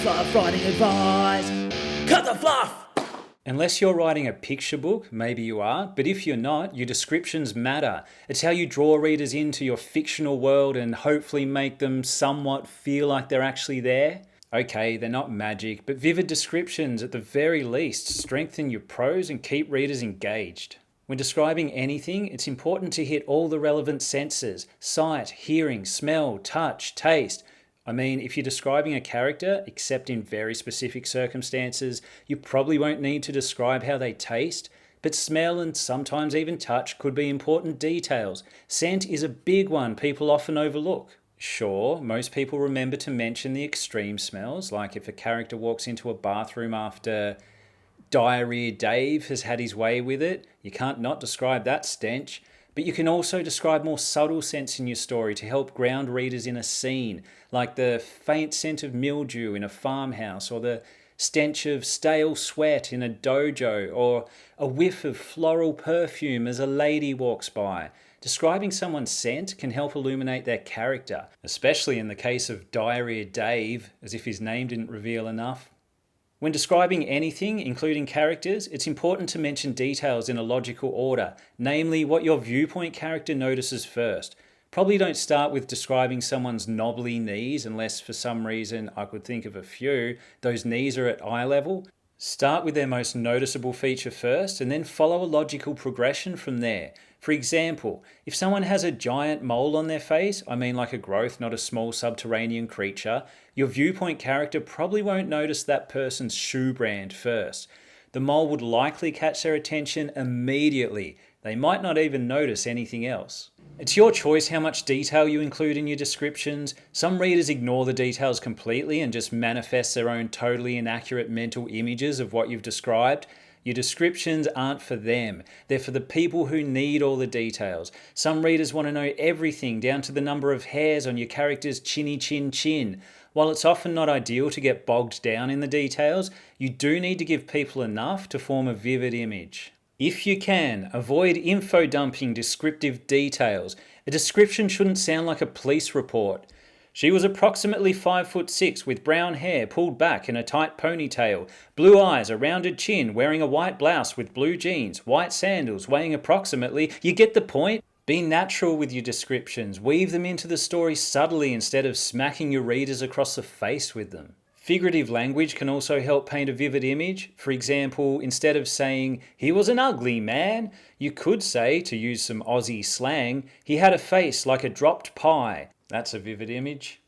fluff writing advice. Cut the fluff! Unless you're writing a picture book, maybe you are, but if you're not, your descriptions matter. It's how you draw readers into your fictional world and hopefully make them somewhat feel like they're actually there. Okay, they're not magic, but vivid descriptions at the very least strengthen your prose and keep readers engaged. When describing anything, it's important to hit all the relevant senses: sight, hearing, smell, touch, taste. I mean, if you're describing a character, except in very specific circumstances, you probably won't need to describe how they taste, but smell and sometimes even touch could be important details. Scent is a big one people often overlook. Sure, most people remember to mention the extreme smells, like if a character walks into a bathroom after Diarrhea Dave has had his way with it, you can't not describe that stench. But you can also describe more subtle scents in your story to help ground readers in a scene, like the faint scent of mildew in a farmhouse, or the stench of stale sweat in a dojo, or a whiff of floral perfume as a lady walks by. Describing someone's scent can help illuminate their character, especially in the case of Diarrhea Dave, as if his name didn't reveal enough. When describing anything, including characters, it's important to mention details in a logical order, namely what your viewpoint character notices first. Probably don't start with describing someone's knobbly knees unless for some reason I could think of a few. Those knees are at eye level. Start with their most noticeable feature first and then follow a logical progression from there. For example, if someone has a giant mole on their face, I mean like a growth, not a small subterranean creature, your viewpoint character probably won't notice that person's shoe brand first. The mole would likely catch their attention immediately. They might not even notice anything else. It's your choice how much detail you include in your descriptions. Some readers ignore the details completely and just manifest their own totally inaccurate mental images of what you've described. Your descriptions aren't for them. They're for the people who need all the details. Some readers want to know everything, down to the number of hairs on your character's chinny chin chin. While it's often not ideal to get bogged down in the details, you do need to give people enough to form a vivid image. If you can, avoid info dumping descriptive details. A description shouldn't sound like a police report. She was approximately 5'6" with brown hair pulled back in a tight ponytail, blue eyes, a rounded chin, wearing a white blouse with blue jeans, white sandals, weighing approximately. You get the point? Be natural with your descriptions. Weave them into the story subtly instead of smacking your readers across the face with them. Figurative language can also help paint a vivid image. For example, instead of saying, "He was an ugly man," you could say, to use some Aussie slang, "He had a face like a dropped pie." That's a vivid image.